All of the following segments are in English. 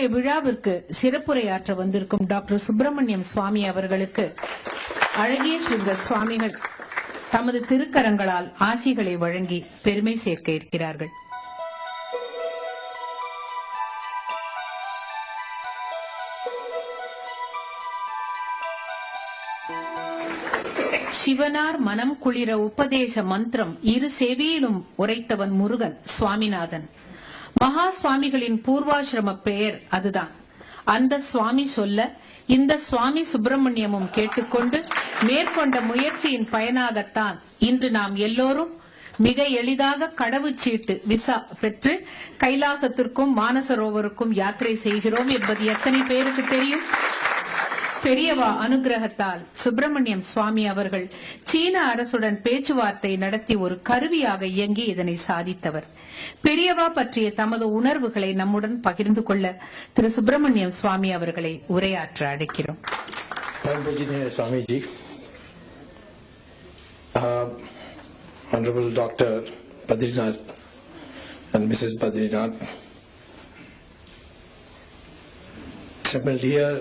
இன்றைய விழாவிற்கு சிறப்புரையாற்ற வந்திருக்கும் டாக்டர் சுப்பிரமணியம் சுவாமி அவர்களுக்கு அழகிய ஸ்ரீங்க சுவாமிகள் தமது திருக்கரங்களால் ஆசிகளை வழங்கி பெருமை சேர்க்க இருக்கிறார்கள். சிவனார் மனம் குளிர உபதேச மந்திரம் இரு செவியிலும் உரைத்தவன் முருகன் சுவாமிநாதன். மகா சுவாமிகளின் பூர்வாசிரம பெயர் அதுதான். அந்த சுவாமி சொல்ல இந்த சுவாமி சுப்பிரமணியமும் கேட்டுக்கொண்டு மேற்கொண்ட முயற்சியின் பயனாகத்தான் இன்று நாம் எல்லோரும் மிக எளிதாக கடவுச்சீட்டு விசா பெற்று கைலாசத்திற்கும் மானசரோவருக்கும் யாத்திரை செய்கிறோம் என்பது எத்தனை பேருக்கு தெரியும்? பெரியவா அனுகிரகத்தால் சுப்பிரமணியம் சுவாமி அவர்கள் சீன அரசுடன் பேச்சுவார்த்தை நடத்தி ஒரு கருவியாக இயங்கி இதனை சாதித்தவர். பெரியவா பற்றிய தமது உணர்வுகளை நம்முடன் பகிர்ந்து கொள்ள திரு சுப்பிரமணியம் சுவாமி அவர்களை உரையாற்ற அழைக்கிறோம். Swamiji, Honorable Dr. Badrinath and Mrs. Badrinath, assembled here,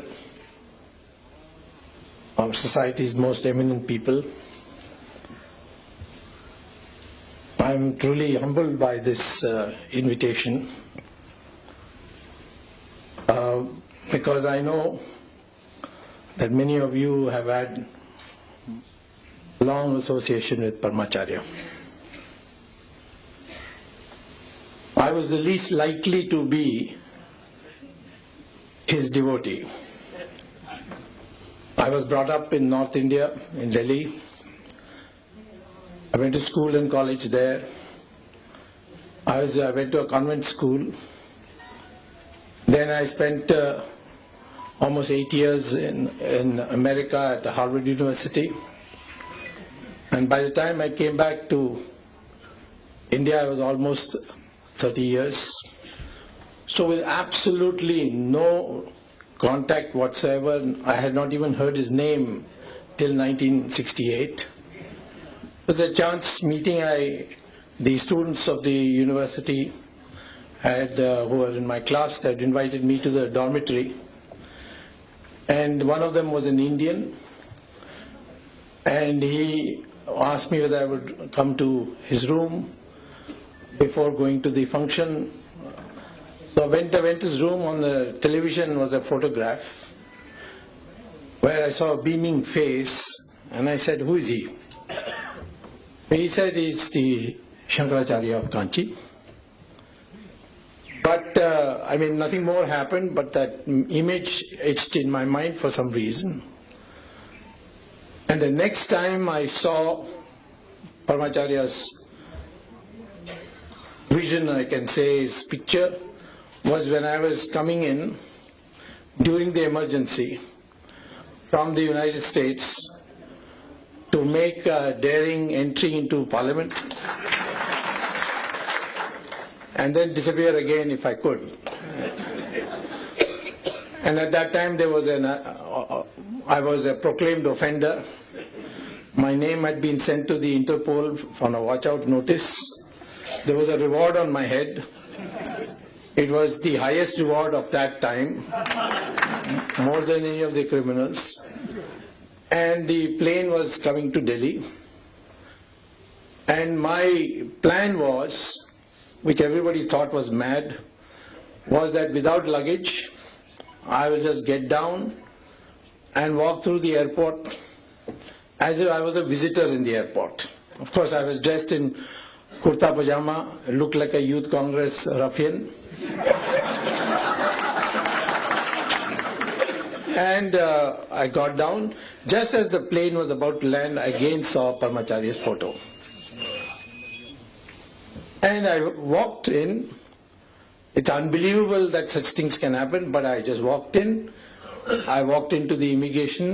our society's most eminent people. I am truly humbled by this invitation because I know that many of you have had long association with Paramacharya. I was the least likely to be his devotee. I was brought up in North India, in Delhi. I went to school and college there. I went to a convent school. Then I spent almost 8 years in America at Harvard University. And by the time I came back to India, I was almost 30 years. So with absolutely no contact whatsoever, I had not even heard his name till 1968. It was a chance meeting. The students of the university who were in my class had invited me to the dormitory, and one of them was an Indian, and he asked me whether I would come to his room before going to the function. So I went to his room. On the television was a photograph where I saw a beaming face, and I said, "Who is he?" He said, "He's the Shankaracharya of Kanchi." But nothing more happened, but that image etched in my mind for some reason. And the next time I saw Paramacharya's vision, I can say his picture, was when I was coming in during the emergency from the United States to make a daring entry into Parliament and then disappear again if I could. And at that time I was a proclaimed offender. My name had been sent to the Interpol on a watch out notice. There was a reward on my head. It was the highest reward of that time, more than any of the criminals. And the plane was coming to Delhi. And my plan was, which everybody thought was mad, was that without luggage, I will just get down and walk through the airport as if I was a visitor in the airport. Of course, I was dressed in kurta pajama, looked like a youth congress ruffian. And I got down. Just as the plane was about to land, I again saw Paramacharya's photo. And I walked in. It's unbelievable that such things can happen, but I just walked in. I walked into the immigration.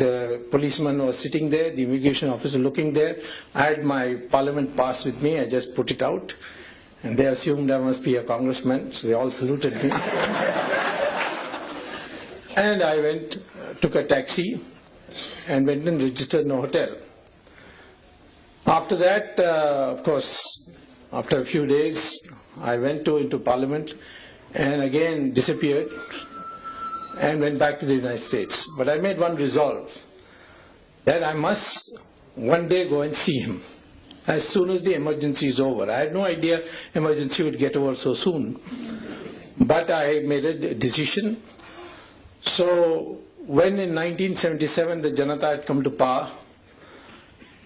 The policeman was sitting there, the immigration officer looking there. I had my parliament pass with me. I just put it out. And they assumed I must be a congressman, so they all saluted me. And I took a taxi and went and registered in a hotel. After that, of course, after a few days, I went into Parliament, and again disappeared and went back to the United States. But I made one resolve that I must one day go and see him as soon as the emergency is over. I had no idea emergency would get over so soon, but I made a decision. So when in 1977 the Janata had come to power,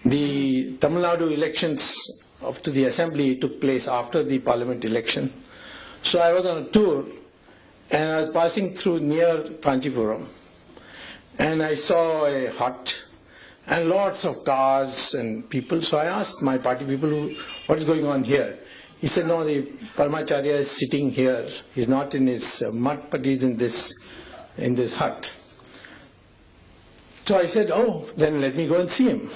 the Tamil Nadu elections to the assembly took place after the parliament election. So I was on a tour and I was passing through near Kanchipuram and I saw a hut and lots of cars and people. So I asked my party people, what is going on here? He said, no, the paramacharya is sitting here. He's not in his mud, but he's in this hut. So I said, oh, then let me go and see him.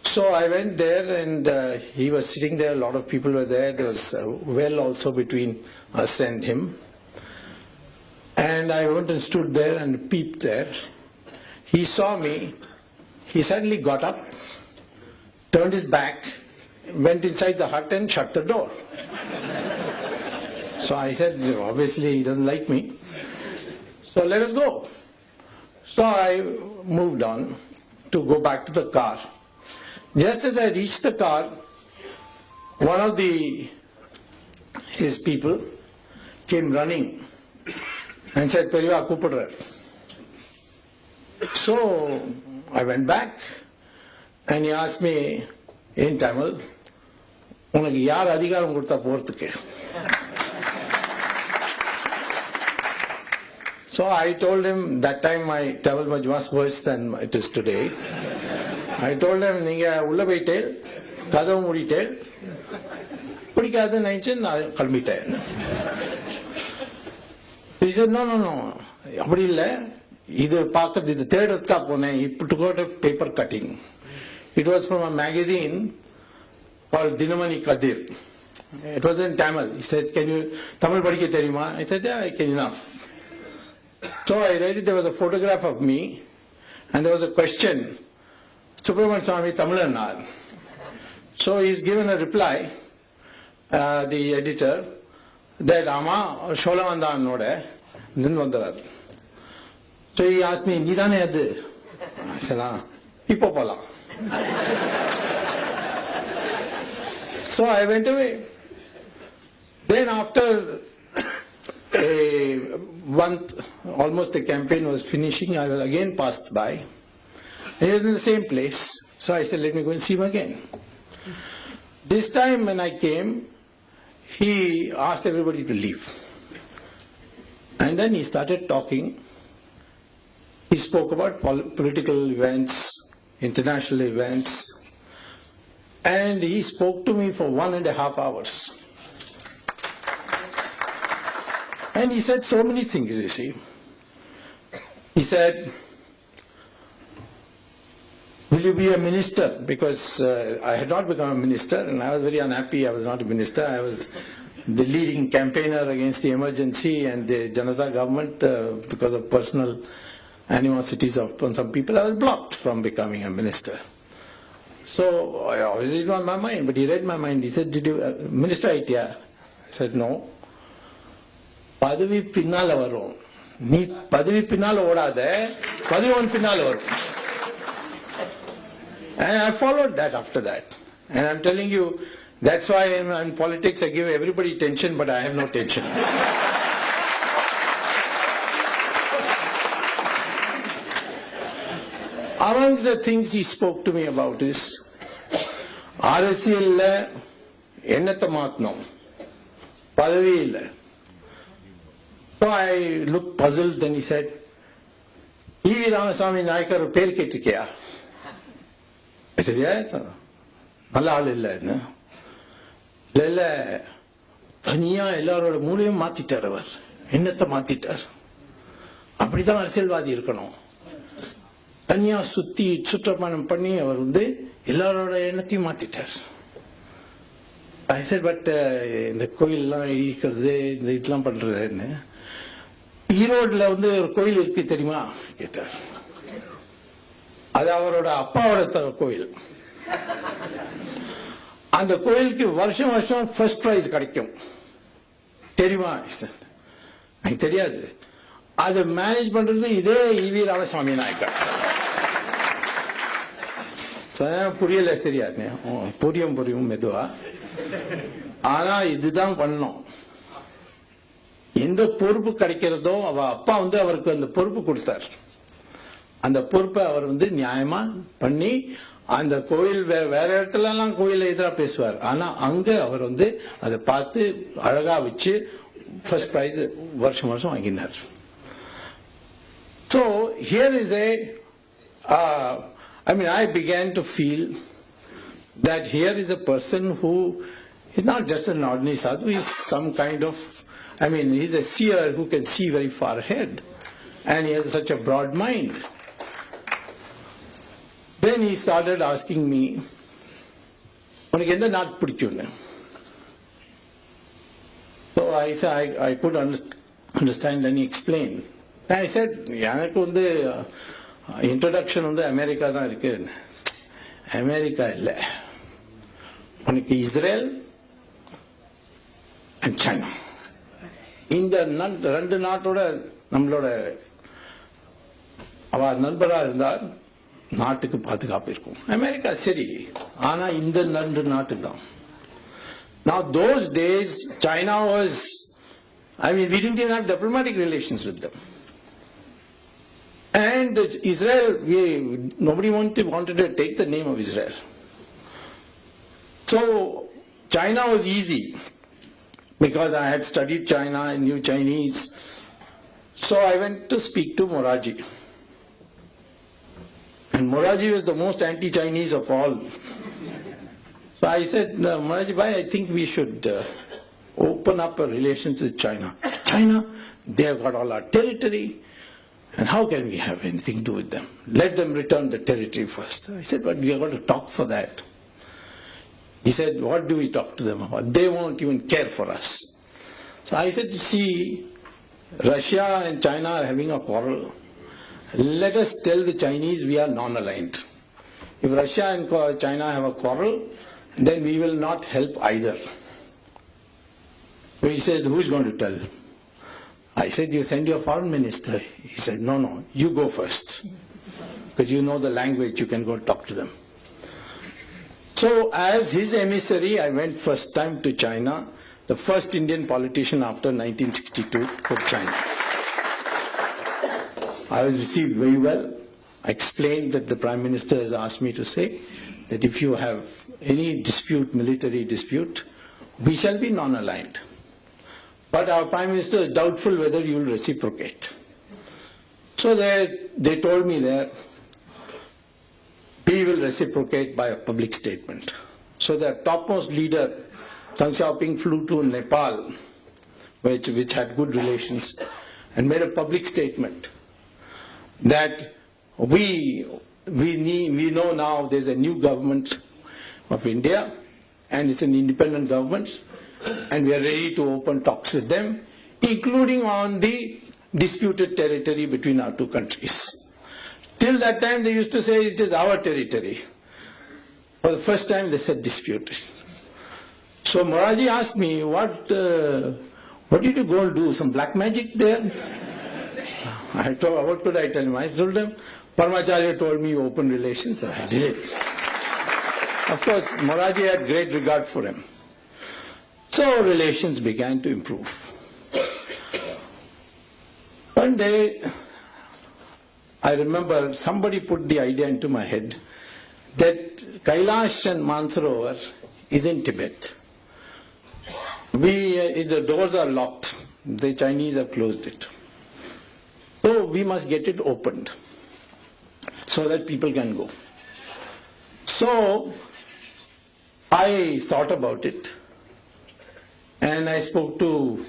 So I went there and he was sitting there, a lot of people were there. There was a well also between us and him. And I went and stood there and peeped there. He saw me, he suddenly got up, turned his back, went inside the hut and shut the door. So I said, obviously he doesn't like me. So let us go. So I moved on to go back to the car. Just as I reached the car, one of his people came running and said, Periva Kupadrar. So I went back and he asked me in Tamil, Unakku yaar adhikaram kodutha poradhukku? So I told him, that time my Tamil was much worse than it is today. I told him, Ninga ulla poitel, kadavu muditel, pidikadhu nenichu na kalambiten. He said, no, appadi illa. He took out a paper cutting. It was from a magazine called Dinamani Kadir. It was in Tamil. He said, can you Tamil padikka theriyuma? I said, yeah, I can enough. So I read it. There was a photograph of me and there was a question, Subramanian Swami Tamilanar. So he's given a reply, the editor, that Ama Sholamandan Node, Dinvandavar. So he asked me, Nidane adu? I said, Ipo pola. So I went away. Then after a month, almost the campaign was finishing, I was again passed by. And he was in the same place. So I said, let me go and see him again. This time when I came, he asked everybody to leave. And then he started talking. He spoke about political events, international events, and he spoke to me for 1.5 hours. And he said so many things, you see. He said, will you be a minister? Because I had not become a minister and I was very unhappy I was not a minister. I was the leading campaigner against the emergency and the Janata government because of personal animosities of some people. I was blocked from becoming a minister. So obviously it was on my mind, but he read my mind. He said, did you minister idea? I said, no. Padavi pinnala varum. Nee padavi pinnala odade, padavi on pinnala varum. And I followed that after that. And I'm telling you, that's why in politics I give everybody tension, but I have no tension. Among the things he spoke to me about is, Arasiyalla ennatha maatnom, padavi illa. So I looked puzzled, then he said, E.V. Ramaswamy Nayakar per kettikya? I said, yes, nalla aal illa. Leela, thaniya ellaroda mooliyum maatittar avar, ennatha maatittar. Appadithaan arasiyalvaadi irukkanum. தனியா சுத்தி சுற்றப்பயணம் பண்ணி அவர் எல்லாரோட எண்ணத்தையும் மாத்திட்டார். I said, but இந்த கோயிலெல்லாம் இடிக்கிறது இந்த இதெல்லாம் பண்றதுன்னு ஈரோடுல ஒரு கோயில் இருக்கு தெரியுமா கேட்டார். அது அவரோட அப்பாவோட கோயில். அந்த கோயிலுக்கு வருஷம் வருஷம் ஃபர்ஸ்ட் பிரைஸ் கிடைக்கும் தெரியுமா? எனக்கு தெரியாது. அதை மேனேஜ் பண்றது இதே ஈவி ராமசாமி நாயக்கர். புரியல சரியா? புரியும் மெதுவா. ஆனா இதுதான் பண்ணோம். எந்த பொறுப்பு கிடைக்கிறதோ அவ அப்பா அவருக்கு அந்த பொறுப்பு கொடுத்தார். அந்த பொறுப்பை அவர் நியாயமா பண்ணி அந்த கோயில் வேற இடத்துல எல்லாம் கோயில எதிராக பேசுவார். ஆனா அங்க அவர் அதை பார்த்து அழகா வச்சு ஃபர்ஸ்ட் பிரைஸ் வருஷம் வாங்கினார். So here is I began to feel that here is a person who is not just an ordinary sadhu, he is some kind of, he's a seer who can see very far ahead, and he has such a broad mind. Then he started asking me, "Unakku endha naat pidikkum?" So I said, I could understand, and he explained. I said, எனக்கு introduction America தான் இருக்கு. America இல்ல, உனக்கு Israel and China, இந்த ரெண்டு நாட்டோட நம்மளோட அவ நண்பரா இருந்தால் நாட்டுக்கு பாதுகாப்பு இருக்கும். அமெரிக்கா சரி, ஆனா இந்த ரெண்டு நாட்டு தான். Now those days China was, we didn't even have diplomatic relations with them. And Israel, nobody wanted to take the name of Israel. So China was easy because I had studied China and knew Chinese. So I went to speak to Moraji. And Moraji was the most anti-Chinese of all. So I said, Moraji bhai, I think we should open up our relations with China. China, they have got all our territory. And how can we have anything to do with them? Let them return the territory first. I said, but we have got to talk for that. He said, what do we talk to them about? They won't even care for us. So I said, see, Russia and China are having a quarrel. Let us tell the Chinese we are non-aligned. If Russia and China have a quarrel, then we will not help either. So he said, who is going to tell? I said, you send your foreign minister. He said, no, you go first. Because you know the language, you can go talk to them. So as his emissary, I went first time to China, the first Indian politician after 1962 for China. I was received very well. I explained that the Prime Minister has asked me to say that if you have any dispute, military dispute, we shall be non-aligned. But our Prime Minister is doubtful whether you will reciprocate. So they told me that we will reciprocate by a public statement. So the topmost leader, Deng Xiaoping, flew to Nepal, which had good relations, and made a public statement that we know now there's a new government of India, and it's an independent government, and we are ready to open talks with them, including on the disputed territory between our two countries. Till that time they used to say it is our territory. For the first time they said disputed. So Moraji asked me, what did you go and do? Some black magic there? I told, what could I tell him? I told them, paramacharya told me open relations, and I did it. Of course, Moraji had great regard for him. So relations began to improve. One day, I remember somebody put the idea into my head that Kailash and Mansarovar is in Tibet. The doors are locked. The Chinese have closed it. So we must get it opened so that people can go. So I thought about it. And I spoke to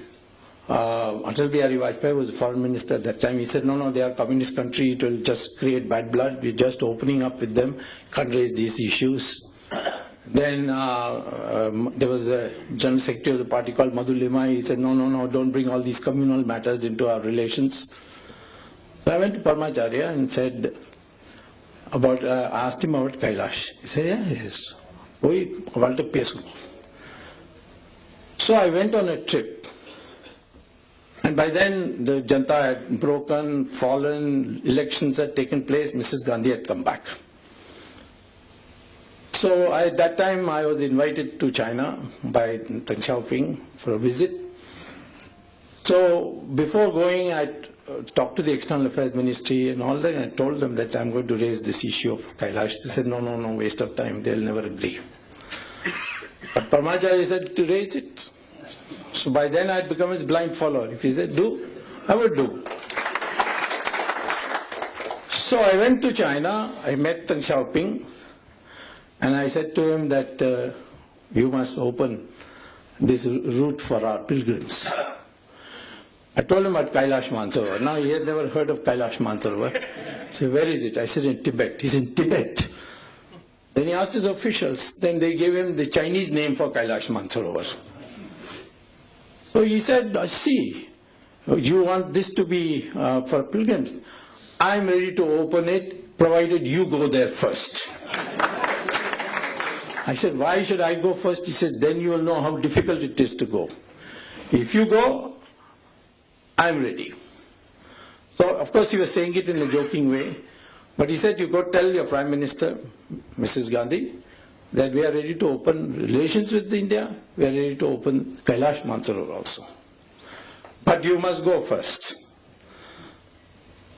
Atal Bihari Vajpayee, who was the foreign minister at that time. He said, no, they are a communist country. It will just create bad blood. We're just opening up with them. Can't raise these issues. Then there was a general secretary of the party called Madhu Limai. He said, no, don't bring all these communal matters into our relations. So I went to Paramacharya and said, asked him about Kailash. He said, yes. So I went on a trip And by then, the Janta had broken, fallen, elections had taken place, Mrs. Gandhi had come back. So at that time, I was invited to China by Deng Xiaoping for a visit. So before going, I talked to the External Affairs Ministry and all that, and I told them that I'm going to raise this issue of Kailash. They said, no, waste of time, they'll never agree. But paramacharya said to raise it. So by then I had become his blind follower. If he said do, I would do. So I went to China, I met Deng Xiaoping, and I said to him that you must open this route for our pilgrims. I told him about Kailash Mansarovar. Now he had never heard of Kailash Mansarovar. I said, where is it? I said, in Tibet. He said, in Tibet. Then he asked his officials. Then they gave him the Chinese name for Kailash Mansarovar. So he said, see, you want this to be for pilgrims. I'm ready to open it, provided you go there first. I said, why should I go first? He said, then you will know how difficult it is to go. If you go, I'm ready. So, of course, he was saying it in a joking way. But he said, you go tell your Prime Minister, Mrs. Gandhi, that we are ready to open relations with India. We are ready to open Kailash Mansarovar also. But you must go first.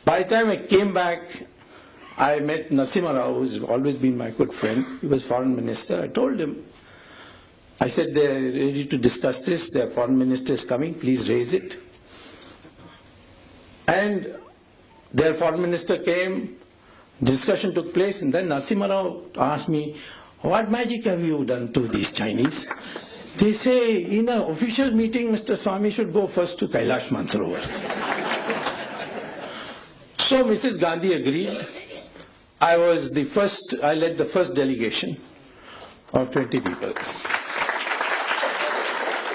By the time I came back, I met Narasimha Rao, who's always been my good friend. He was foreign minister. I told him, I said, they're ready to discuss this. Their foreign minister is coming. Please raise it. And their foreign minister came, discussion took place, and then Narasimha Rao asked me, what magic have you done to these Chinese? They say, in an official meeting, Mr. Swami should go first to Kailash Mansarovar. So Mrs. Gandhi agreed. I led the first delegation of 20 people.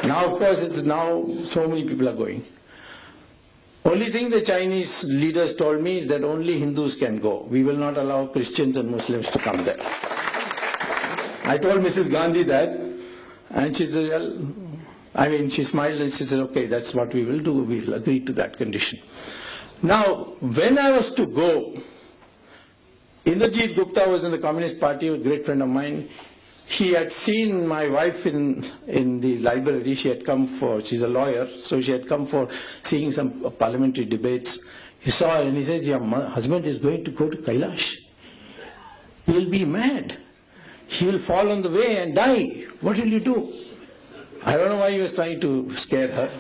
Now, of course, so many people are going. Only thing the Chinese leaders told me is that only Hindus can go. We will not allow Christians and Muslims to come there. I told Mrs. Gandhi that, and she said, well, she smiled and she said, okay, that's what we will do. We'll agree to that condition. Now, when I was to go, Indrajit Gupta was in the Communist Party, a great friend of mine. He had seen my wife in the library. She had come she's a lawyer, so she had come for seeing some parliamentary debates. He saw her and he says, your husband is going to go to Kailash. He'll be mad. He will fall on the way and die. What will you do? I don't know why he was trying to scare her.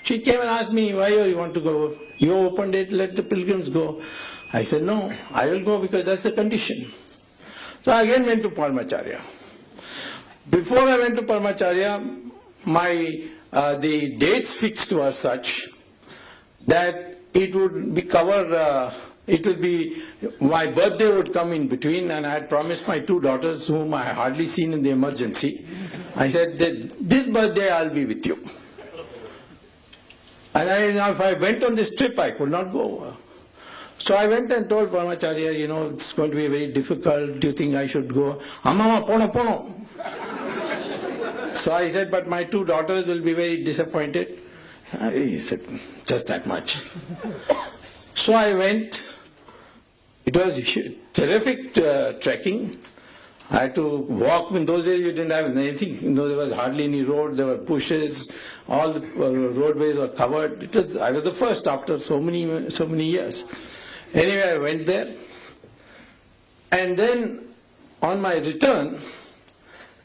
She came and asked me, why you want to go? You opened it, let the pilgrims go. I said, no, I will go because that's the condition. So I again went to paramacharya. Before I went to paramacharya, the dates fixed were such that it would be my birthday would come in between, and I had promised my two daughters, whom I had hardly seen in the emergency, I said that this birthday I'll be with you. And if I went on this trip, I could not go. So I went and told paramacharya, it's going to be very difficult. Do you think I should go? Amama, pono. So I said, but my two daughters will be very disappointed. He said, just that much. So I went. It was terrific trekking. I had to walk. In those days, you didn't have anything. There was hardly any road. There were bushes. All the roadways were covered. I was the first after so many years. Anyway, I went there. And then on my return,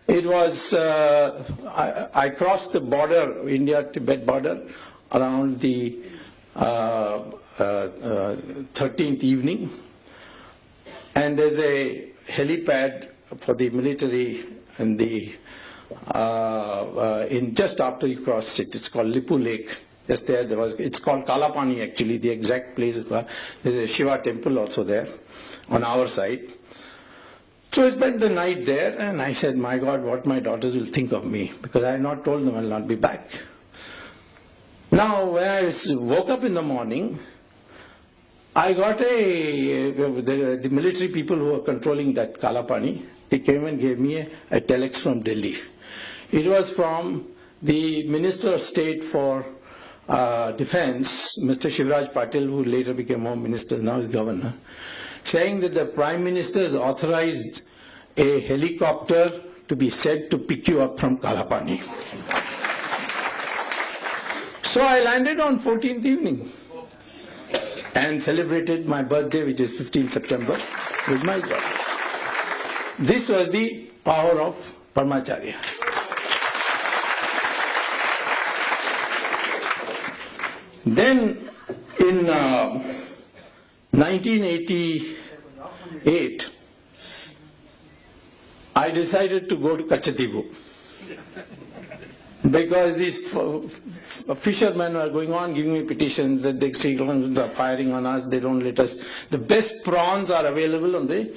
it was, I crossed the border, India-Tibet border, around the 13th evening. And there's a helipad for the military in just after you cross it. It's called Lipu Lake. Just there, it's called Kalapani actually, the exact place is called. There's a Shiva temple also there on our side. So I spent the night there and I said, my God, what my daughters will think of me, because I had not told them I'll not be back. Now, when I woke up in the morning, I got the military people who were controlling that Kalapani, they came and gave me a telex from Delhi. It was from the Minister of State for Defense, Mr. Shivraj Patil, who later became Home Minister, now is Governor, saying that the Prime Minister has authorized a helicopter to be sent to pick you up from Kalapani. So I landed on 14th evening and celebrated my birthday, which is 15th September, with my job. This was the power of paramacharya. Then in 1988, I decided to go to Kachatibu because these fishermen are going on giving me petitions that the Sri Lankans are firing on us, they don't let us. The best prawns are available on the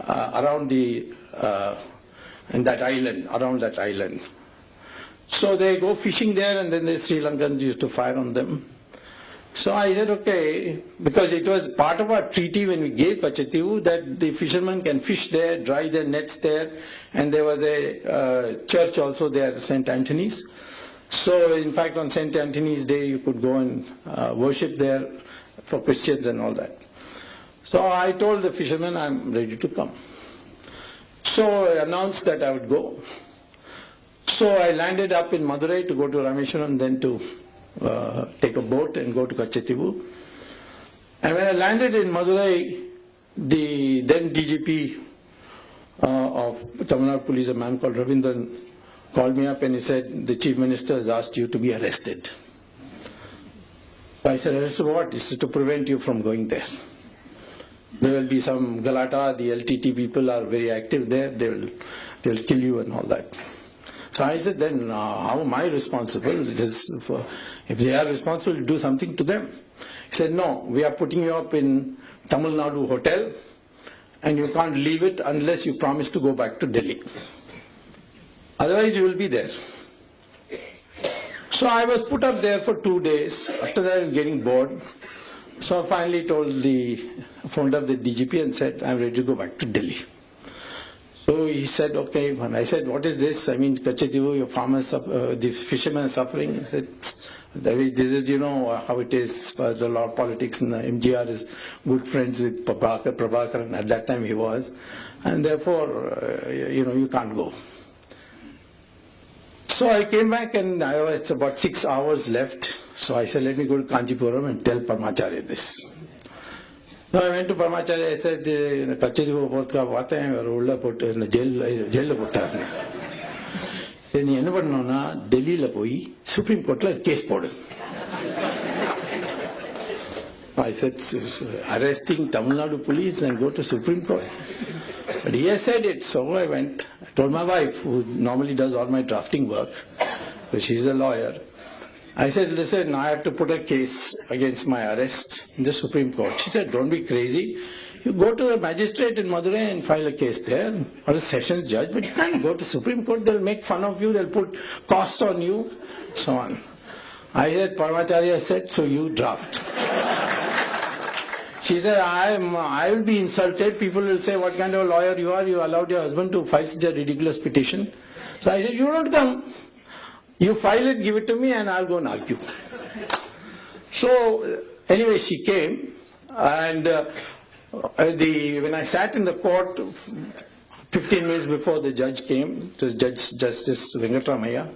around the in that island, around that island. So they go fishing there, and then the Sri Lankans used to fire on them. So I said, okay, because it was part of our treaty when we gave Kachativu that the fishermen can fish there, dry their nets there, and there was a church also there, St. Anthony's. So in fact on St. Anthony's Day you could go and worship there for Christians and all that. So I told the fishermen I'm ready to come. So I announced that I would go. So I landed up in Madurai to go to Rameshwaram, then to take a boat and go to Kachativu. And when I landed in Madurai, the then DGP of Tamil Nadu Police, a man called Ravindran, called me up and he said, the Chief Minister has asked you to be arrested. So I said, arrested what? This is to prevent you from going there. There will be some galata, the LTT people are very active there, they'll kill you and all that. So I said, then how am I responsible? If they are responsible, do something to them. He said, no, we are putting you up in Tamil Nadu hotel and you can't leave it unless you promise to go back to Delhi. Otherwise you will be there. So I was put up there for 2 days. After that I was getting bored. So I finally phoned up the DGP and said, I'm ready to go back to Delhi. So he said, okay. And I said, what is this? I mean, Kachativu, your farmers, the fishermen are suffering. He said, this is, you know, how it is, the law of politics, and MGR is good friends with Prabhakaran. At that time he was. And therefore, you can't go. So I came back and I was about 6 hours left. So I said, let me go to Kanchipuram and tell Paramacharya this. So I went to Paramacharya, I said, Kachativu vodka vaate hain aur ulla put jail la puttar. Said, nee enna pannona Delhi la poi Supreme Court la case podu. I said, arresting Tamil Nadu police and go to Supreme Court. But he has said it, so I went. I told my wife, who normally does all my drafting work, so she's a lawyer. I said, listen, I have to put a case against my arrest in the Supreme Court. She said, don't be crazy. You go to a magistrate in Madurai and file a case there, or a sessions judge, but you can't go to Supreme Court. They'll make fun of you, they'll put costs on you, so on. I said, Paramacharya said, so you draft. She said, I will be insulted. People will say, what kind of a lawyer you are? You allowed your husband to file such a ridiculous petition. So I said, you don't come. You file it, give it to me, and I'll go and argue. So anyway, she came, and when I sat in the court, 15 minutes before the judge came, it was Justice Venkatramaya,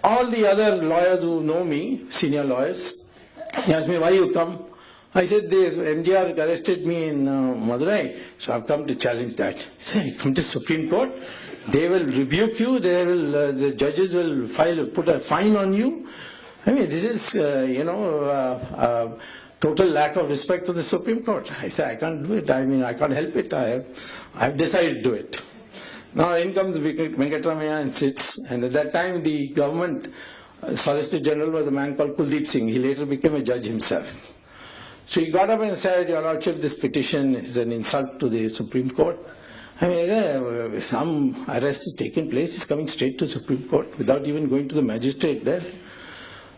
all the other lawyers who know me, senior lawyers, he asked me, why you come? I said, MGR arrested me in Madurai, so I've come to challenge that. He said, you come to Supreme Court? They will rebuke you, the judges will put a fine on you. I mean, this is, total lack of respect for the Supreme Court. I said, I can't do it. I mean, I can't help it. I've decided to do it. Now in comes Venkatramaya and sits, and at that time the government Solicitor General was a man called Kuldeep Singh. He later became a judge himself. So he got up and said, Your Lordship, this petition is an insult to the Supreme Court. I mean, some arrest is taking place, he's coming straight to Supreme Court without even going to the magistrate there.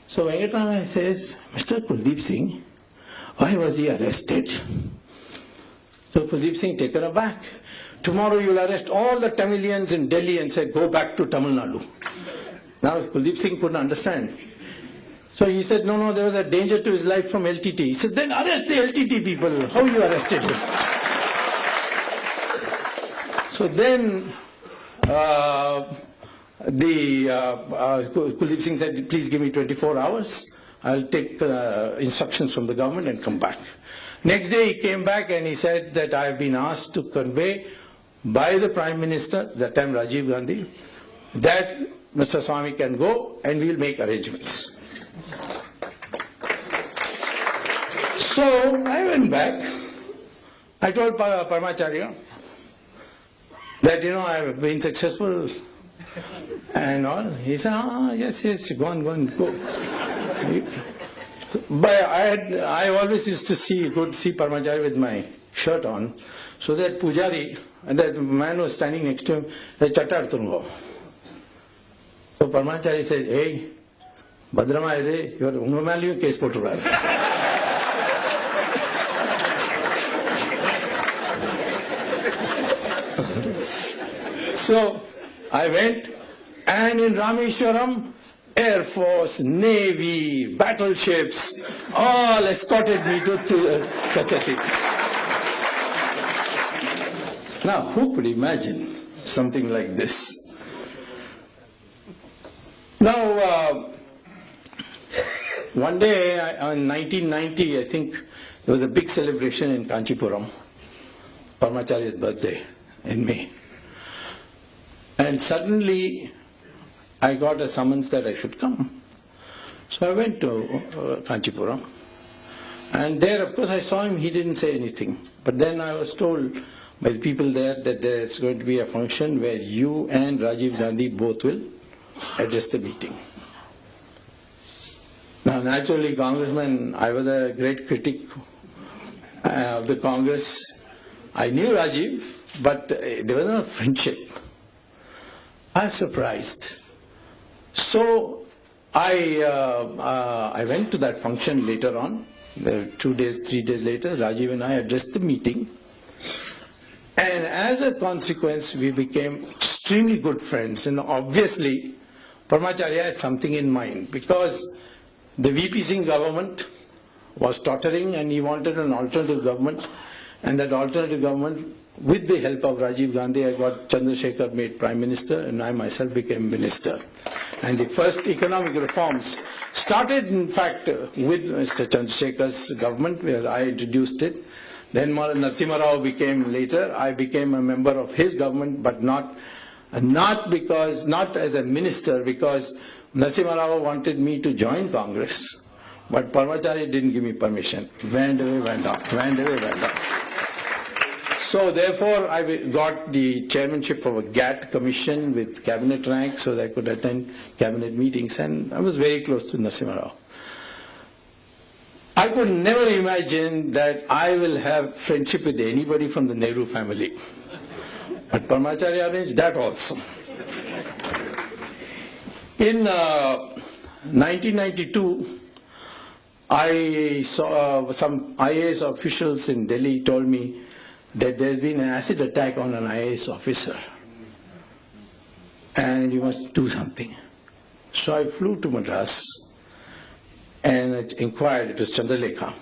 So Venkatramaya says, Mr. Kuldeep Singh, why was he arrested? So Kuldeep Singh taken aback. Tomorrow you'll arrest all the Tamilians in Delhi and say, go back to Tamil Nadu. Now Kuldeep Singh couldn't understand. So he said, no, there was a danger to his life from LTT. He said, then arrest the LTT people. How you arrested him? So then Kuldeep Singh said, please give me 24 hours. I'll take instructions from the government and come back. Next day he came back and he said that I have been asked to convey by the Prime Minister, that time Rajiv Gandhi, that Mr. Swami can go and we'll make arrangements. So I went back. I told paramacharya that, I have been successful and all. He said, yes, go on, go. But I always used to see paramacharya with my shirt on, so that pujari, and that man was standing next to him, said, Chattar Tungo. So paramacharya said, hey, Bhadrama Re, you are Ungamaliyu case poturar. So I went, and in Rameshwaram, Air Force, Navy, battleships, all escorted me to Kachati. Now, who could imagine something like this? Now, one day, in 1990, I think, there was a big celebration in Kanchipuram, Paramacharya's birthday in May. And suddenly, I got a summons that I should come. So I went to Kanchipuram. And there, of course, I saw him, he didn't say anything. But then I was told by the people there that there's going to be a function where you and Rajiv Gandhi both will address the meeting. Now, naturally, Congressman, I was a great critic of the Congress. I knew Rajiv, but there was no friendship. I was surprised. So I went to that function later on, 2 days, 3 days later. Rajiv and I addressed the meeting. And as a consequence, we became extremely good friends. And obviously, Paramacharya had something in mind, because the VP Singh government was tottering and he wanted an alternative government. And that alternative government, with the help of Rajiv Gandhi, I got Chandrasekhar made Prime Minister and I myself became Minister. And the first economic reforms started, in fact, with Mr. Chandrasekhar's government, where I introduced it. Then Narasimha Rao became later. I became a member of his government, but not as a minister, because Narasimha Rao wanted me to join Congress. But Paramacharya didn't give me permission. Went away, went out. So therefore, I got the chairmanship of a GATT commission with cabinet rank, so that I could attend cabinet meetings, and I was very close to Narasimha Rao. I could never imagine that I will have friendship with anybody from the Nehru family. But Paramacharya arranged that also. In 1992, I saw some IAS officials in Delhi told me that there's been an acid attack on an IAS officer and you must do something. So I flew to Madras and I inquired. It was Chandralekha.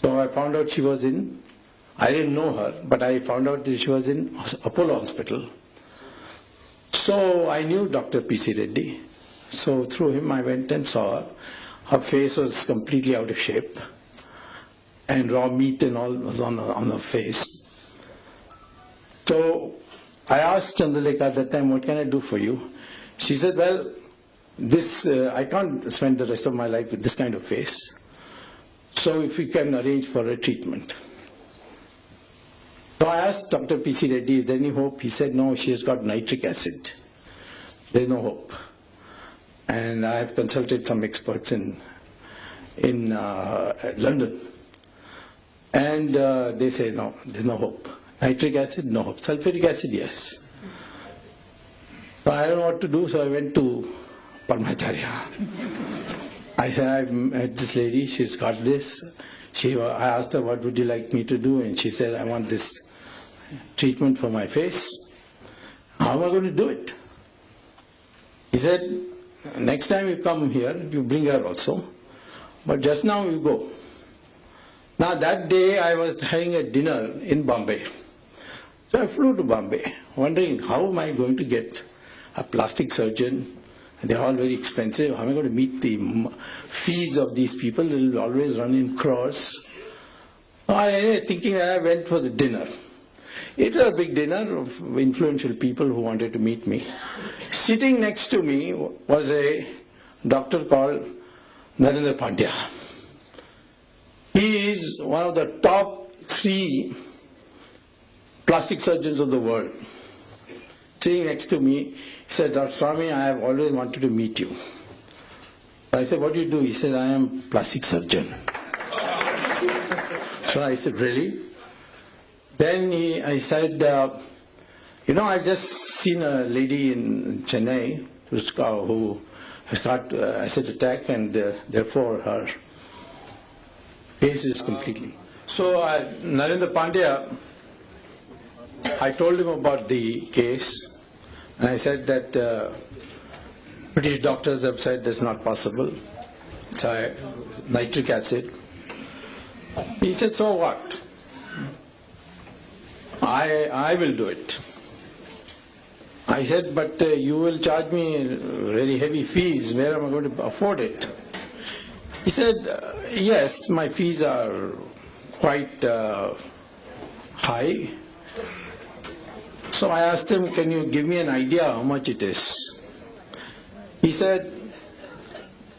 So I found out she was I didn't know her, but I found out that she was in Apollo Hospital. So I knew Dr. P.C. Reddy. So through him I went and saw her. Her face was completely out of shape, and raw meat and all was on her face. So I asked Chandralekha at that time, what can I do for you? She said, well, I can't spend the rest of my life with this kind of face. So if we can arrange for a treatment. So I asked Dr. P.C. Reddy, is there any hope? He said, no, she has got nitric acid. There's no hope. And I have consulted some experts in London. And they say, no, there's no hope. Nitric acid, no hope. Sulfuric acid, yes. So I don't know what to do, so I went to Paramacharya. I said, I've met this lady, she's got this. I asked her, what would you like me to do? And she said, I want this treatment for my face. How am I going to do it? He said, next time you come here, you bring her also. But just now you go. Now that day I was having a dinner in Bombay. So I flew to Bombay, wondering how am I going to get a plastic surgeon. They're all very expensive. How am I going to meet the fees of these people? They will always run in crores. Thinking I went for the dinner. It was a big dinner of influential people who wanted to meet me. Sitting next to me was a doctor called Narendra Pandya. He is one of the top 3 plastic surgeons of the world. Sitting next to me, he said, Dr. Swami, I have always wanted to meet you. I said, what do you do? He said, I am a plastic surgeon. So I said, really? Then I said, I've just seen a lady in Chennai who has got acid attack, and therefore her face is completely. So Narendra Pandya, I told him about the case, and I said that British doctors have said that's not possible. It's nitric acid. He said, so what? I will do it. I said, but you will charge me very heavy fees. Where am I going to afford it? He said, yes, my fees are quite high. So I asked him, can you give me an idea how much it is? He said,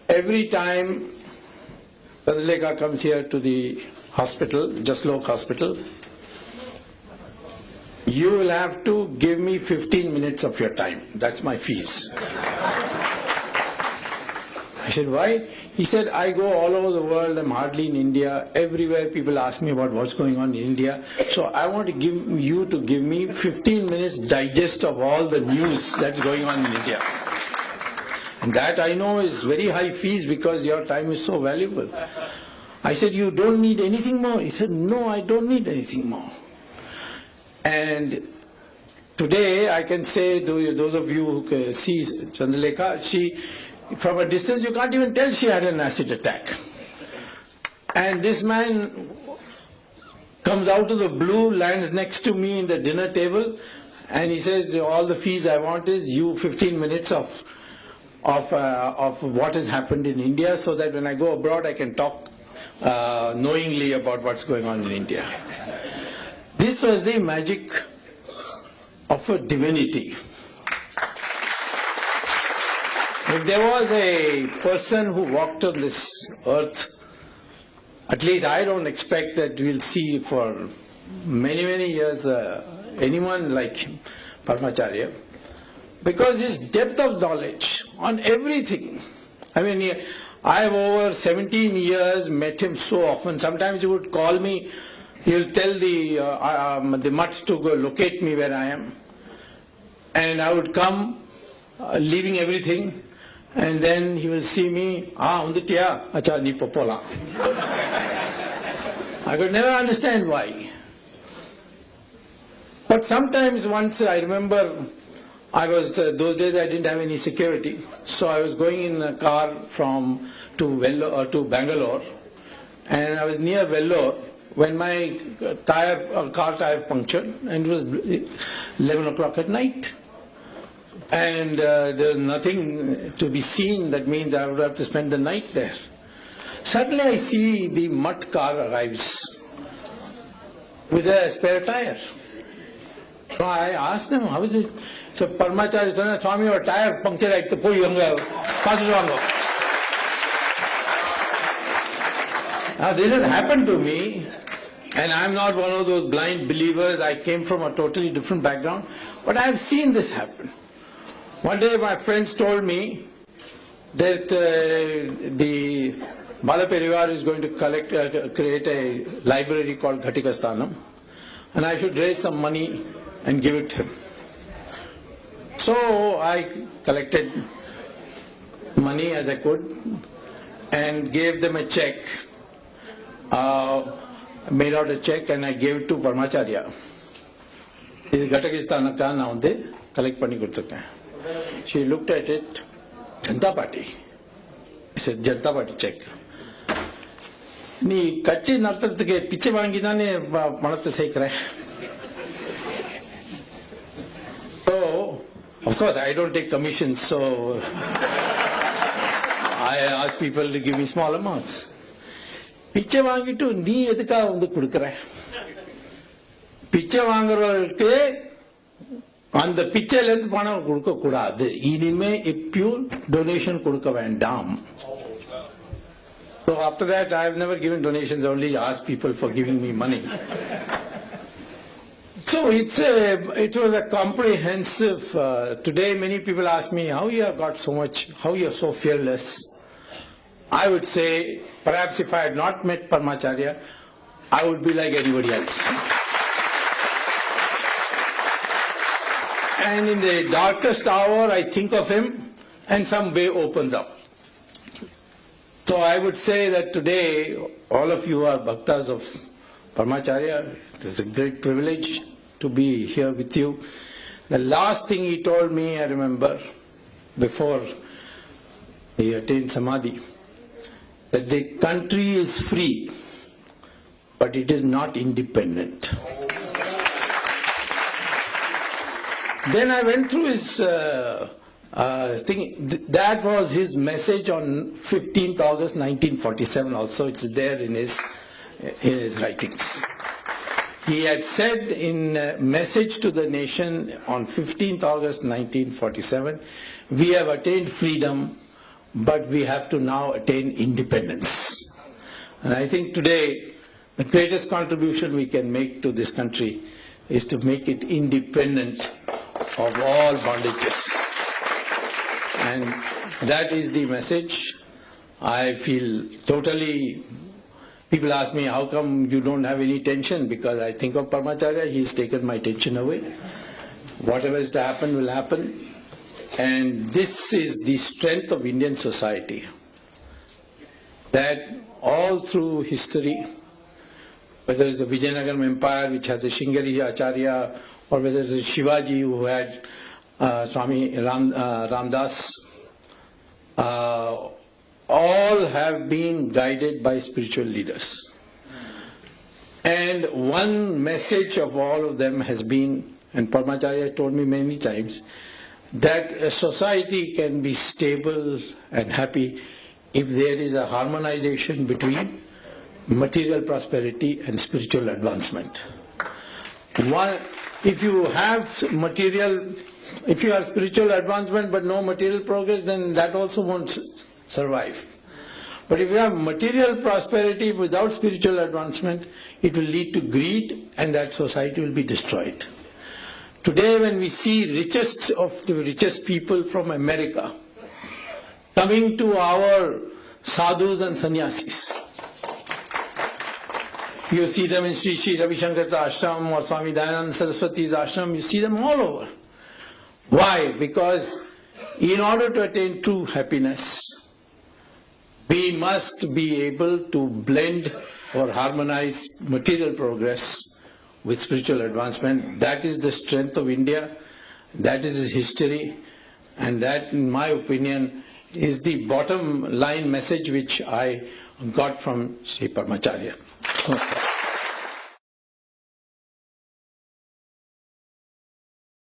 every time Leela comes here to the hospital, Jaslok hospital, you will have to give me 15 minutes of your time. That's my fees. I said, why? He said, I go all over the world, I'm hardly in India. Everywhere people ask me about what's going on in India. So I want to give me 15 minutes digest of all the news that's going on in India. And that I know is very high fees because your time is so valuable. I said, you don't need anything more? He said, no, I don't need anything more. And today I can say to those of you who can see Chandrelekha, from a distance you can't even tell she had an acid attack. And this man comes out of the blue, lands next to me in the dinner table, and he says, all the fees I want is you 15 minutes of what has happened in India, so that when I go abroad I can talk knowingly about what's going on in India. This was the magic of a divinity. If there was a person who walked on this earth, at least I don't expect that we'll see for many, many years anyone like him, paramacharya, because his depth of knowledge on everything. I mean, I have over 17 years met him so often. Sometimes he would call me. He will tell the mutts to go locate me where I am. And I would come, leaving everything, and then he will see me, unditiya, acha ni popola. I could never understand why. But sometimes once I remember, those days I didn't have any security, so I was going in a car to Bangalore, and I was near Vellore, when my car tire punctured, and it was 11 o'clock at night. And there was nothing to be seen, that means I would have to spend the night there. Suddenly I see the mutt car arrives with a spare tire. So I asked them, how is it? So paramacharya said, Swami, your tire punctured at the Poyanga. Now this has happened to me. And I'm not one of those blind believers. I came from a totally different background. But I've seen this happen. One day my friends told me that the Bala Parivar is going to create a library called Ghatikasthanam, and I should raise some money and give it to him. So I collected money as I could and gave them a check. Made out a check and I gave it to paramacharya. This Ghatikasthanam ka na unde collect panni kodutake. She looked at it Janata Party. I said, Janata Party check. நீ கட்சி நடத்துறதுக்கு பிச்சை வாங்கி தானே பணத்தை சேர்க்கிற. So, of course, I don't take commissions, so I ask people to give me small amounts. பிச்சை வாங்கிட்டு நீ எதுக்காக வந்து கொடுக்கற? பிச்சை வாங்குறவர்களுக்கு அந்த பிச்சையில இருந்து பணம் கொடுக்க கூடாது. இனிமே பியூர் டொனேஷன் கொடுக்க வேண்டாம். So after that, I have never given donations, only asked people for giving me money. So it was a comprehensive, today many people ask me, how you have got so much, how you are so fearless. I would say, perhaps if I had not met paramacharya, I would be like anybody else. And in the darkest hour, I think of him, and some way opens up. So I would say that today, all of you are bhaktas of paramacharya. It's a great privilege to be here with you. The last thing he told me, I remember, before he attained samadhi, that the country is free, but it is not independent. Then I went through his thing. That was his message on 15th August 1947 also. It's there in his writings. He had said in a message to the nation on 15th August 1947, we have attained freedom, but we have to now attain independence. And I think today the greatest contribution we can make to this country is to make it independent of all bondages. And that is the message. I feel totally, people ask me, how come you don't have any tension? Because I think of paramacharya, he's taken my tension away. Whatever is to happen will happen. And this is the strength of Indian society. That all through history, whether it's the Vijayanagaram Empire, which had the Shingari Acharya, or whether it's Shivaji, who had Swami Ramdas, all have been guided by spiritual leaders. And one message of all of them has been, and paramacharya told me many times, that a society can be stable and happy if there is a harmonization between material prosperity and spiritual advancement. If you have spiritual advancement but no material progress, then that also won't survive. But if you have material prosperity without spiritual advancement, it will lead to greed, and that society will be destroyed. Today, when we see richest of the richest people from America coming to our sadhus and sannyasis, you see them in Sri Ravi Shankar's ashram or Swami Dayananda Saraswati's ashram, you see them all over. Why? Because in order to attain true happiness, we must be able to blend or harmonize material progress with spiritual advancement. That is the strength of India, that is its history, and that, in my opinion, is the bottom line message which I got from Sri Paramacharya. Okay.